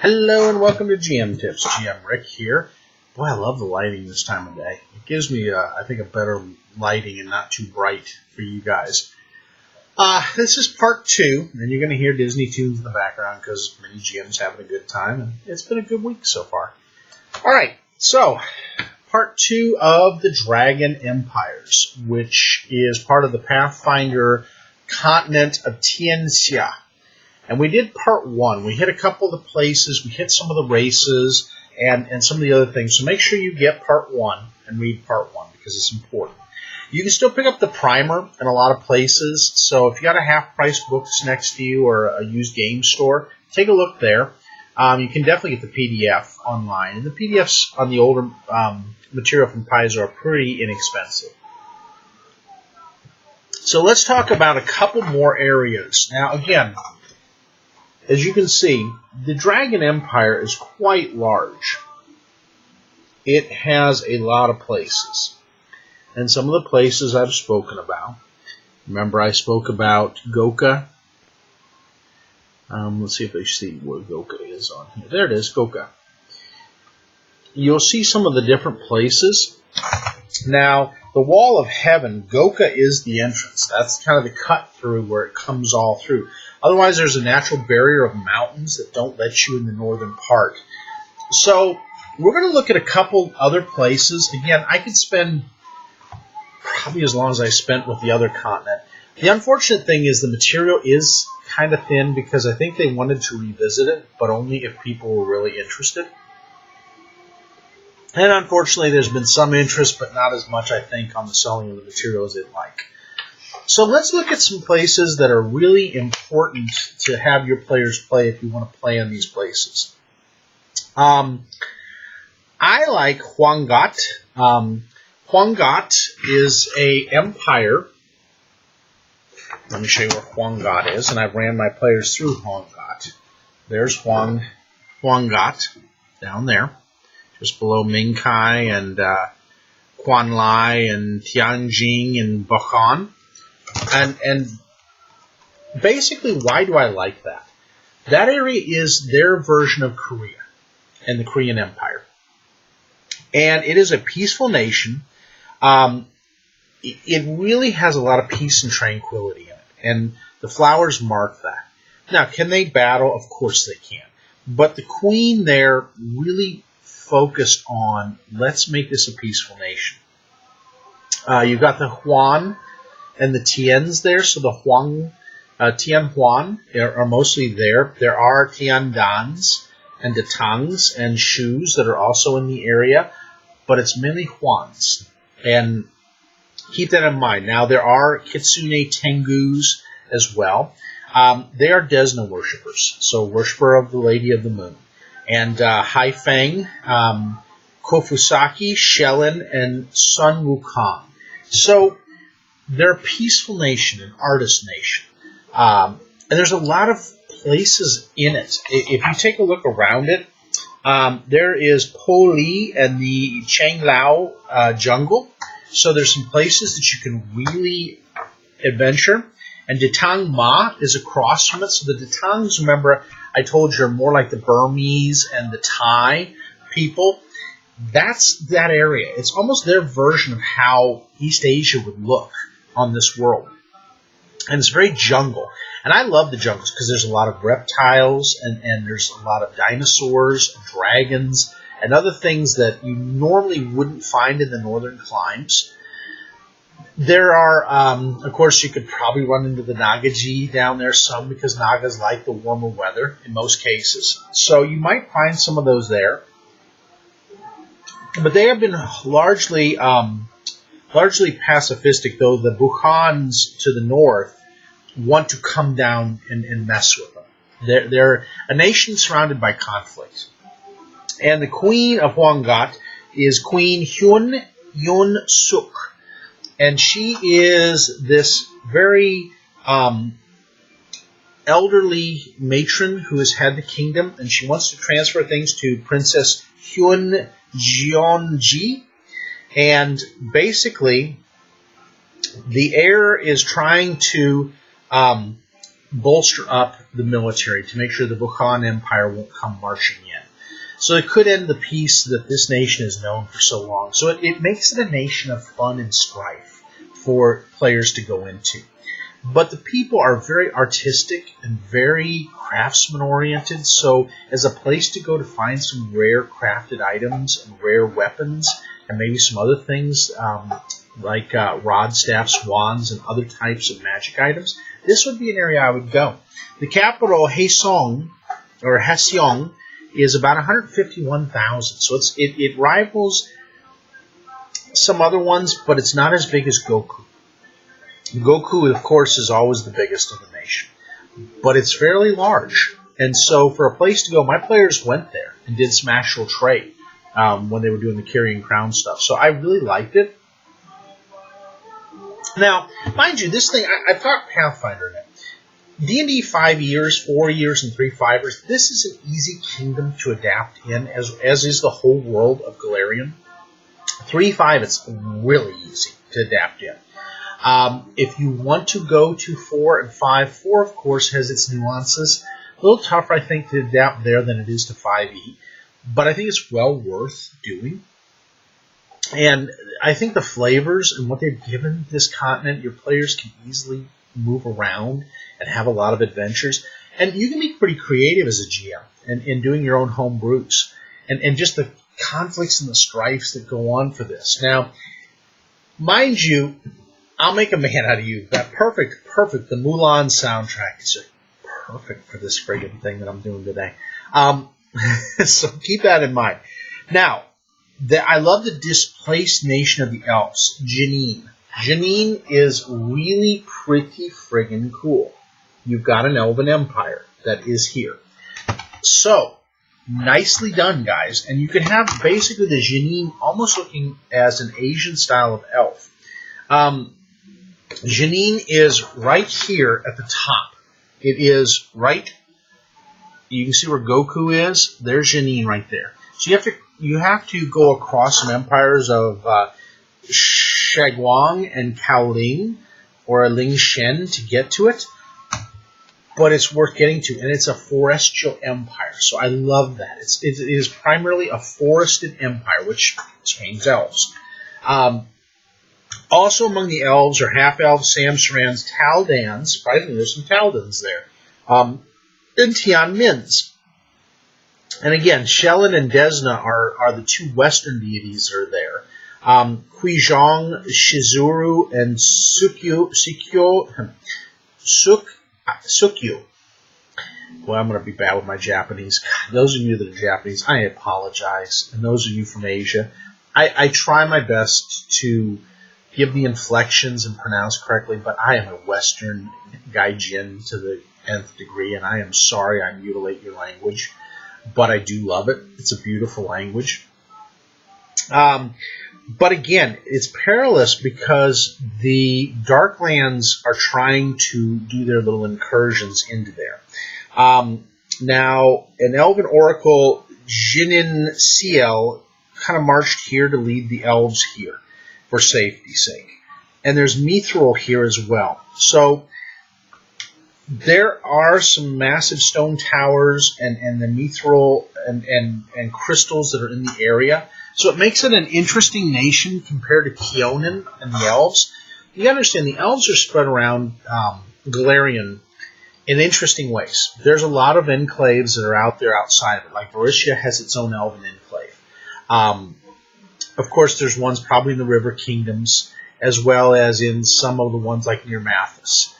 Hello and welcome to GM Tips. GM Rick here. Boy, I love the lighting this time of day. It gives me, I think, a better lighting and not too bright for you guys. This is part 2, and you're going to hear Disney tunes in the background because many GMs having a good time, and it's been a good week so far. Alright, so part 2 of the Dragon Empires, which is part of the Pathfinder continent of Tian Xia. And we did part 1. We hit a couple of the places, we hit some of the races, and some of the other things. So make sure you get part 1 and read part 1 because it's important. You can still pick up the primer in a lot of places. So if you got a half-price books next to you or a used game store, take a look there. You can definitely get the PDF online. And the PDFs on the older material from Paizo are pretty inexpensive. So let's talk about a couple more areas. Now, again, as you can see, the Dragon Empire is quite large. It has a lot of places. And some of the places I've spoken about. Remember I spoke about Goka. Let's see if I see where Goka is on here. There it is, Goka. You'll see some of the different places. Now, the Wall of Heaven, Goka is the entrance. That's kind of the cut through where it comes all through. Otherwise, there's a natural barrier of mountains that don't let you in the northern part. So, we're going to look at a couple other places. Again, I could spend probably as long as I spent with the other continent. The unfortunate thing is the material is kind of thin because I think they wanted to revisit it, but only if people were really interested. And unfortunately, there's been some interest, but not as much, I think, on the selling of the material as they'd like. So let's look at some places that are really important to have your players play if you want to play in these places. I like Huangat. Huangat is an empire. Let me show you where Huangat is, and I've ran my players through Huangat. There's Huangat down there, just below Mingkai and Quanlai and Tianjing and Bukhan. And basically, why do I like that? That area is their version of Korea and the Korean Empire. And it is a peaceful nation. It really has a lot of peace and tranquility in it. And the flowers mark that. Now, can they battle? Of course they can. But the queen there really focused on, let's make this a peaceful nation. You've got the Huan and the Tians there, so the Tian Huan are mostly there. There are Tian Dans and Detangs and Shus that are also in the area, but it's mainly Huans. And keep that in mind. Now, there are Kitsune Tengus as well. They are Desna worshippers, so worshiper of the Lady of the Moon. And Haifeng, Kofusaki, Shellen, and Sun Wukong. So, they're a peaceful nation, an artist nation. And there's a lot of places in it. If you take a look around it, there is Po Li and the Changlao jungle. So there's some places that you can really adventure. And Detang Ma is across from it. So the Detangs, remember, I told you, are more like the Burmese and the Thai people. That's that area. It's almost their version of how East Asia would look on this world. And it's very jungle. And I love the jungles because there's a lot of reptiles and there's a lot of dinosaurs, dragons, and other things that you normally wouldn't find in the northern climes. There are, of course, you could probably run into the Nagaji down there some because Nagas like the warmer weather in most cases. So you might find some of those there. But they have been largely pacifistic, though the Bukhans to the north want to come down and mess with them. They're a nation surrounded by conflict. And the queen of Huangat is Queen Hyun Yun Suk. And she is this very elderly matron who has had the kingdom, and she wants to transfer things to Princess Hyun Jeonji. And basically, the heir is trying to bolster up the military to make sure the Bukhan Empire won't come marching in. So it could end the peace that this nation has known for so long. So it makes it a nation of fun and strife for players to go into. But the people are very artistic and very craftsman-oriented, so as a place to go to find some rare crafted items and rare weapons and maybe some other things like rod, staffs, wands, and other types of magic items, this would be an area I would go. The capital, Hyeseong, is about 151,000, so it rivals some other ones, but it's not as big as Goku. Goku, of course, is always the biggest of the nation, but it's fairly large. And so for a place to go, my players went there and did some actual trade when they were doing the Carrying Crown stuff. So I really liked it. Now, mind you, this thing, I've got Pathfinder in it. D&D 5 years, 4 years, and 3 5-ers, this is an easy kingdom to adapt in, as is the whole world of Golarion. 3-5, it's really easy to adapt in. If you want to go to 4 and 5, 4, of course, has its nuances. A little tougher, I think, to adapt there than it is to 5e. But I think it's well worth doing. And I think the flavors and what they've given this continent, your players can easily move around and have a lot of adventures. And you can be pretty creative as a GM in doing your own home brews. And just the conflicts and the strifes that go on for this. Now, mind you, I'll make a man out of you. That perfect. The Mulan soundtrack is perfect for this friggin' thing that I'm doing today. So keep that in mind. Now, I love the displaced nation of the elves, Janine. Janine is really pretty friggin' cool. You've got an elven empire that is here. So, nicely done, guys. And you can have basically the Janine almost looking as an Asian style of elf. Janine is right here at the top. It is right. You can see where Goku is. There's Janine right there. So you have to go across some empires of Shagwang and Kaoling or Ling Shen to get to it. But it's worth getting to, and it's a forestial empire. So I love that. It is primarily a forested empire, which contains elves. Also among the elves are half-elves, Samsarans, Taldans. Surprisingly, there's some Taldans there. And Tian Mins. And again, Shelin and Desna are the two western deities that are there. Huizhong, Shizuru, and Sukyu. Well, I'm going to be bad with my Japanese. God, those of you that are Japanese, I apologize. And those of you from Asia, I try my best to give the inflections and pronounce correctly, but I am a Western gaijin to the nth degree, and I am sorry I mutilate your language, but I do love it. It's a beautiful language. But again, it's perilous because the Darklands are trying to do their little incursions into there. Now, an Elven Oracle, Tian Xia, kind of marched here to lead the elves here for safety's sake. And there's Mithril here as well. So there are some massive stone towers and the Mithril and crystals that are in the area. So it makes it an interesting nation compared to Keonan and the elves. You understand, the elves are spread around Golarion in interesting ways. There's a lot of enclaves that are out there outside of it. Like Variscia has its own elven enclave. Of course, there's ones probably in the River Kingdoms, as well as in some of the ones like near Mathis.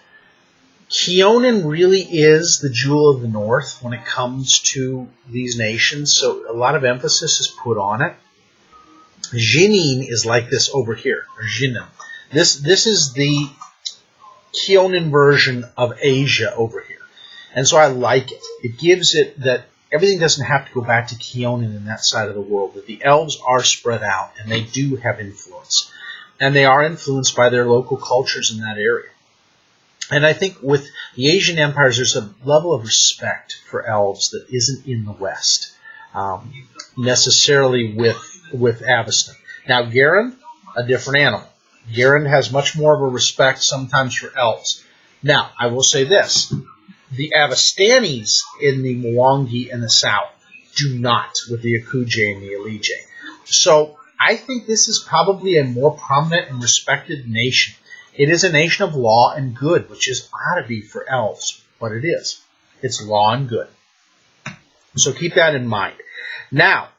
Keonan really is the jewel of the North when it comes to these nations, so a lot of emphasis is put on it. Jinin is like this over here, or Jinim. This is the Keonan version of Asia over here. And so I like it. It gives it that everything doesn't have to go back to Keonan in that side of the world, that the elves are spread out, and they do have influence. And they are influenced by their local cultures in that area. And I think with the Asian empires, there's a level of respect for elves that isn't in the West, necessarily with Avestan. Now, Garen, a different animal. Garen has much more of a respect sometimes for elves. Now, I will say this. The Avastanis in the Mwangi in the south do not, with the Akuje and the Elige. So I think this is probably a more prominent and respected nation. It is a nation of law and good, which is oddity for elves, but it is. It's law and good. So keep that in mind. Now,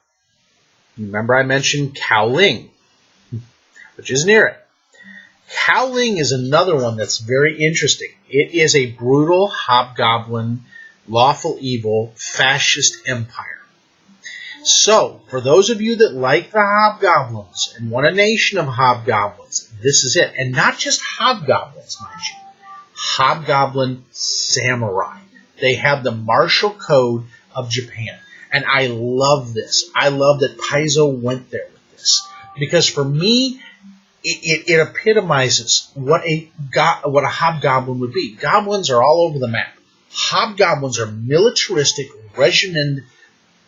remember I mentioned Cowling, which is near it. Cowling is another one that's very interesting. It is a brutal hobgoblin, lawful evil, fascist empire. So, for those of you that like the hobgoblins and want a nation of hobgoblins, this is it. And not just hobgoblins, mind you. Hobgoblin samurai. They have the martial code of Japan. And I love this. I love that Paizo went there with this. Because for me, it epitomizes what a hobgoblin would be. Goblins are all over the map. Hobgoblins are militaristic, regimented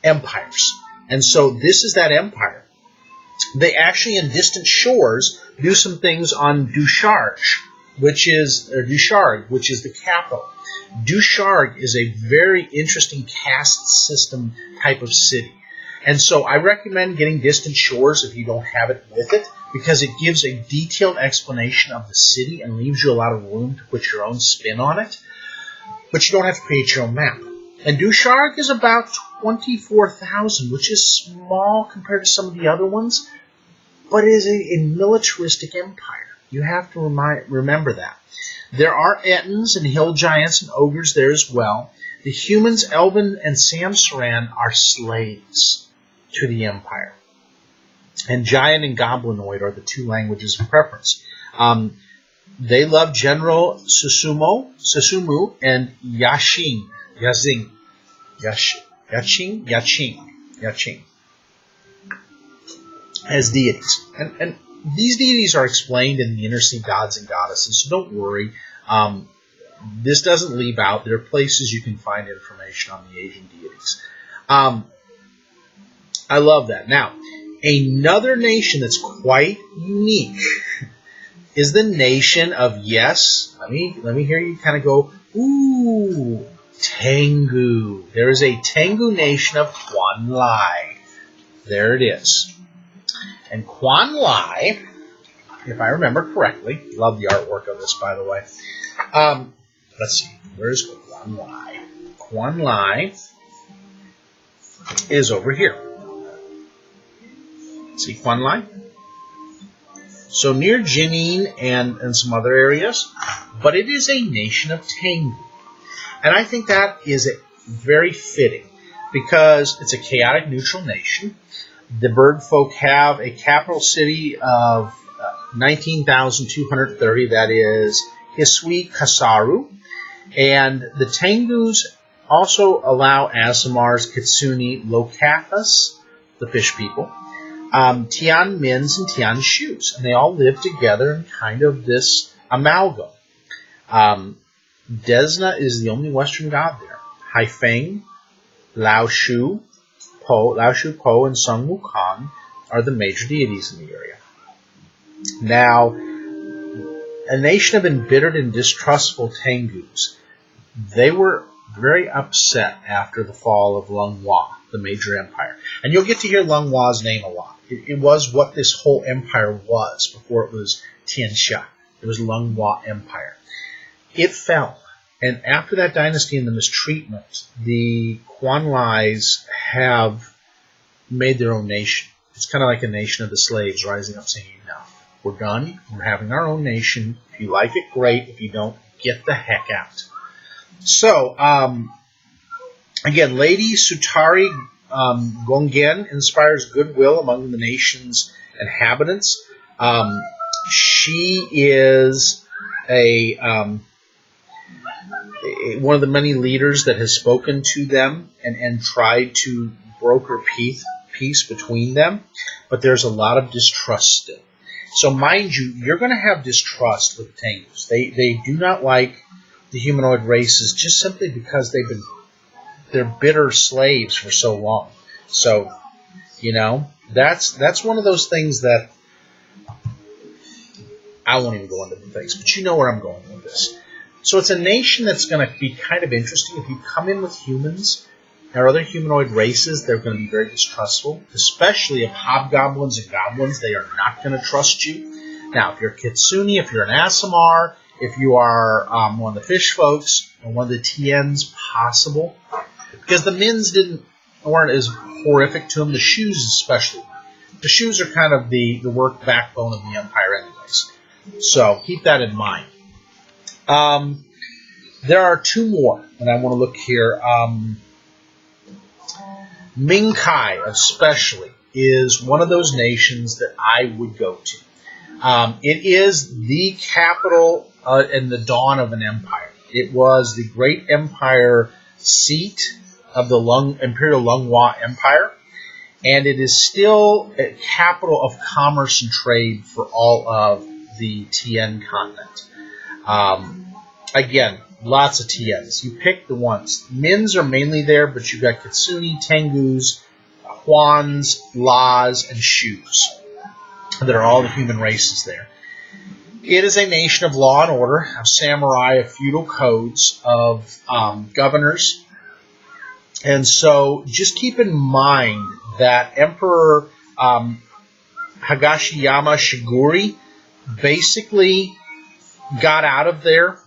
empires. And so this is that empire. They actually, in distant shores, do some things on Ducharge, which is the capital. Ducharge is a very interesting caste system type of city. And so I recommend getting Distant Shores if you don't have it with it, because it gives a detailed explanation of the city and leaves you a lot of room to put your own spin on it. But you don't have to create your own map. And Ducharge is about 24,000, which is small compared to some of the other ones, but it is a militaristic empire. You have to remember that. There are Ettins and hill giants and ogres there as well. The humans, Elven and Samsaran, are slaves to the empire. And Giant and Goblinoid are the two languages of preference. They love General Susumu and Yaching as deities. And these deities are explained in the Inner Sea Gods and Goddesses, so don't worry. This doesn't leave out. There are places you can find information on the Asian deities. I love that. Now, another nation that's quite unique is the nation of, yes, let me hear you kind of go, ooh, Tengu. There is a Tengu nation of Quan Lai. There it is. And Quan Lai, if I remember correctly, love the artwork of this, by the way. Let's see, where's Quan Lai? Quan Lai is over here. See Quan Lai? So near Jining and some other areas, but it is a nation of Tengu. And I think that is very fitting because it's a chaotic neutral nation. The bird folk have a capital city of 19,230, that is Hisui Kasaru. And the Tengus also allow Asimars, Kitsune, Lokathas, the fish people, Tian Mins, and Tian Shus. And they all live together in kind of this amalgam. Desna is the only Western god there. Haifeng, Lao Shu Po, and Sung Wukong are the major deities in the area. Now, a nation of embittered and distrustful Tengus, they were very upset after the fall of Lung Hua, the major empire. And you'll get to hear Lung Hua's name a lot. It was what this whole empire was before it was Tian Xia. It was Lung Hua Empire. It fell. And after that dynasty and the mistreatment, the Quan Lais have made their own nation. It's kind of like a nation of the slaves rising up saying, enough. We're done. We're having our own nation. If you like it, great. If you don't, get the heck out. So, again, Lady Sutari Gongen inspires goodwill among the nation's inhabitants. She is one of the many leaders that has spoken to them and tried to broker peace between them, but there's a lot of distrust still. So mind you, you're going to have distrust with Tengus. They do not like the humanoid races just simply because they're bitter slaves for so long. So, that's one of those things that I won't even go into the things, but you know where I'm going with this. So it's a nation that's going to be kind of interesting. If you come in with humans or other humanoid races, they're going to be very distrustful, especially if hobgoblins and goblins, they are not going to trust you. Now, if you're Kitsune, if you're an Aasimar, if you are one of the fish folks, or one of the Tiens, possible. Because the Mins weren't as horrific to them, the Shoes especially. The Shoes are kind of the work backbone of the Empire anyways. So keep that in mind. There are two more, and I want to look here. Ming-Kai, especially, is one of those nations that I would go to. It is the capital and the dawn of an empire. It was the great empire seat of the Imperial Lunghua Empire, and it is still a capital of commerce and trade for all of the Tien continent. Again, lots of Tiens. You pick the ones. Mins are mainly there, but you've got Kitsune, Tengus, Huans, Las, and Shus that are all the human races there. It is a nation of law and order, of samurai, of feudal codes, of governors. And so just keep in mind that Emperor Higashiyama Shiguri basically got out of there.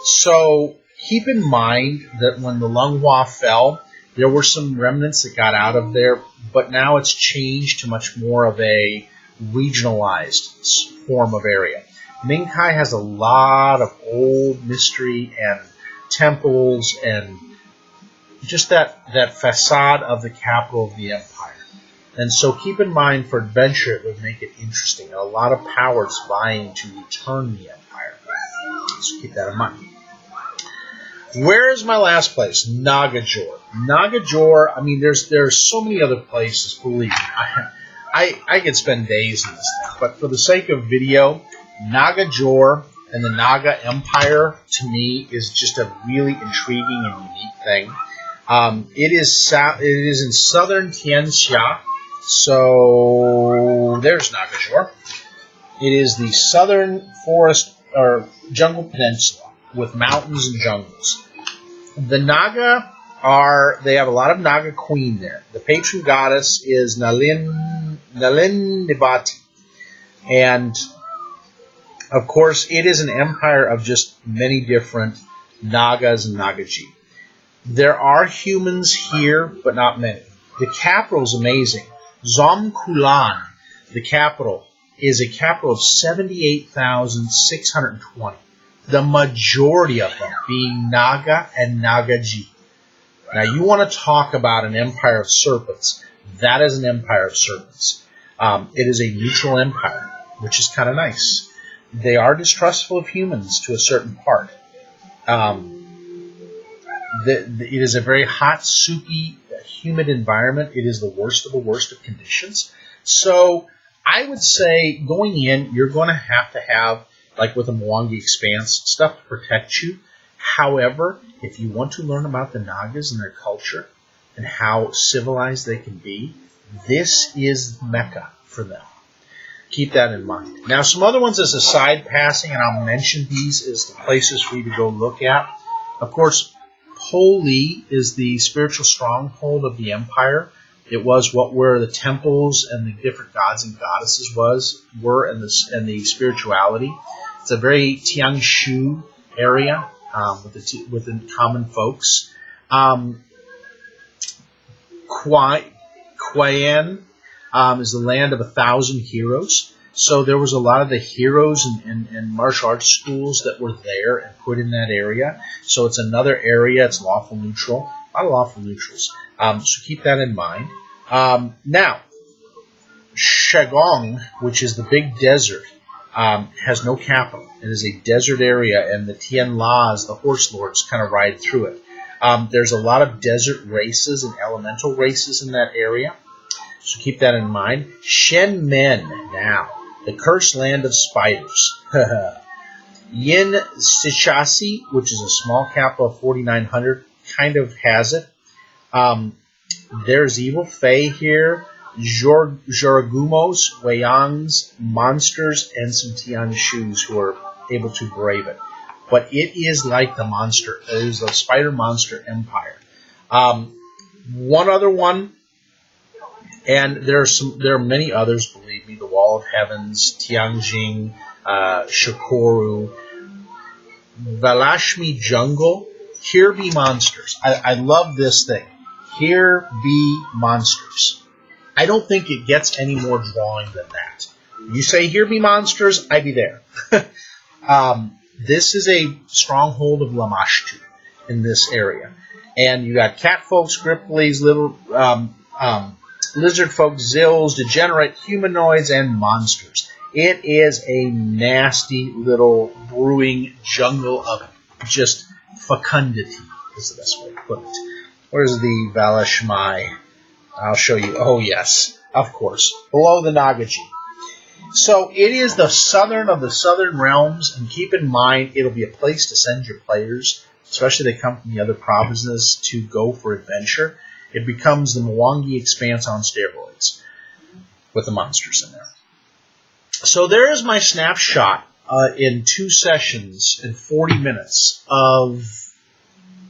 So keep in mind that when the Lunghua fell, there were some remnants that got out of there, but now it's changed to much more of a regionalized form of area. Ming-Kai has a lot of old mystery and temples and just that facade of the capital of the empire. And so keep in mind for adventure it would make it interesting. A lot of powers vying to return the empire. So keep that in mind. Where is my last place? Nagajor. Nagajor, I mean, there's so many other places, believe me. I could spend days in this stuff, but for the sake of video, Nagajor and the Naga Empire, to me, is just a really intriguing and unique thing. It is in southern Tian Xia, so there's Nagajor. It is the southern forest or jungle peninsula with mountains and jungles. The Naga they have a lot of Naga queen there. The patron goddess is Nalin Nibati. And, of course, it is an empire of just many different Nagas and Nagaji. There are humans here, but not many. The capital is amazing. Zomkulan, the capital, is a capital of 78,620. The majority of them being Naga and Nagaji. Now, you want to talk about an empire of serpents. That is an empire of serpents. It is a neutral empire, which is kind of nice. They are distrustful of humans to a certain part. It is a very hot, soupy, humid environment. It is the worst of conditions. So I would say going in, you're going to have, like with the Mwangi Expanse, stuff to protect you. However, if you want to learn about the Nagas and their culture and how civilized they can be, this is Mecca for them. Keep that in mind. Now, some other ones as a side passing, and I'll mention these as the places for you to go look at. Of course, Poli is the spiritual stronghold of the empire. It was where the temples and the different gods and goddesses were and the spirituality. It's a very Tiangshu area with the common folks. Qian is the land of 1,000 heroes. So there was a lot of the heroes and martial arts schools that were there and put in that area. So it's another area. It's lawful neutral. A lot of lawful neutrals. So keep that in mind. Now, Shagong, which is the big desert, has no capital. It is a desert area, and the Tian Las, the horse lords, kind of ride through it. There's a lot of desert races and elemental races in that area. So keep that in mind. Shenmen, now, the cursed land of spiders. Yin Sichasi, which is a small capital of 4,900, kind of has it. There's evil fae here, Joragumos, Weyangs, monsters, and some Tianshus who are able to brave it. but it is like the monster. It is the Spider Monster Empire. One other one, and there are many others. Believe me, the Wall of Heavens, Tian Xia, Shikoru, Valashmi Jungle. Here be monsters. I love this thing. Here be monsters. I don't think it gets any more drawing than that. You say, here be monsters, I be there. This is a stronghold of Lamashtu in this area. And you got catfolks, Grippleys, little lizard folk, zills, degenerate humanoids, and monsters. It is a nasty little brewing jungle of just fecundity, is the best way to put it. Where's the Valashmi? I'll show you. Oh, yes, of course. Below the Naga. So it is the southern of the southern realms, and keep in mind it'll be a place to send your players, especially if they come from the other provinces, to go for adventure. It becomes the Mwangi Expanse on steroids with the monsters in there. So there is my snapshot in 2 sessions in 40 minutes of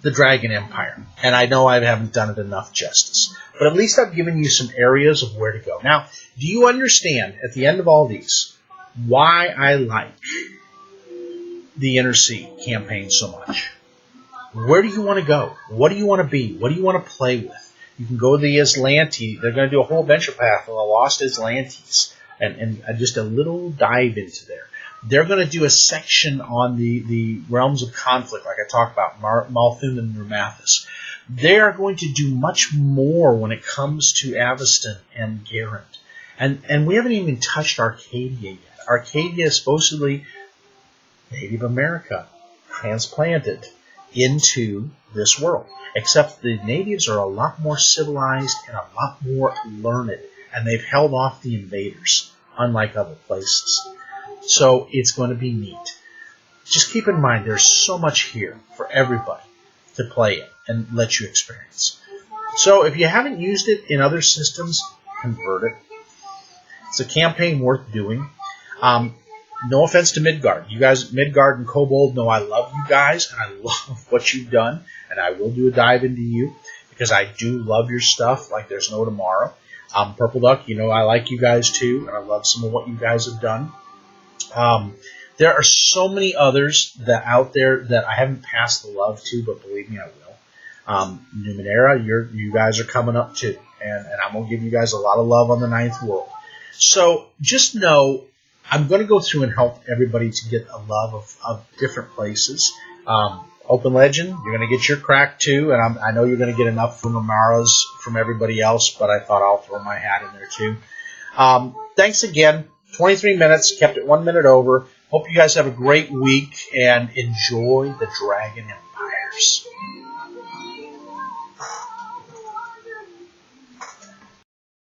the Dragon Empire. And I know I haven't done it enough justice. But at least I've given you some areas of where to go. Now, do you understand, at the end of all these, why I like the Inner Sea campaign so much? Where do you want to go? What do you want to be? What do you want to play with? You can go to the Aslanti. They're going to do a whole adventure path on the Lost Aslantes. And just a little dive into there. They're going to do a section on the realms of conflict, like I talked about, Malthum and Ramathus. They are going to do much more when it comes to Aveston and Garand. And we haven't even touched Arcadia yet. Arcadia is supposedly Native America transplanted into this world. Except the natives are a lot more civilized and a lot more learned. And they've held off the invaders, unlike other places. So it's going to be neat. Just keep in mind there's so much here for everybody to play in and let you experience. So if you haven't used it in other systems, convert it. It's a campaign worth doing. No offense to Midgard. You guys, Midgard and Kobold, know I love you guys and I love what you've done. And I will do a dive into you because I do love your stuff like there's no tomorrow. Purple Duck, you know I like you guys too, and I love some of what you guys have done. There are so many others that out there that I haven't passed the love to, but believe me, I will. Numenera, you guys are coming up too, and I'm going to give you guys a lot of love on the Ninth World. So just know I'm going to go through and help everybody to get a love of different places. Open Legend, you're going to get your crack too, and I know you're going to get enough from Amara's from everybody else, but I thought I'll throw my hat in there too. Thanks again. 23 minutes, kept it 1 minute over. Hope you guys have a great week and enjoy the Dragon Empires.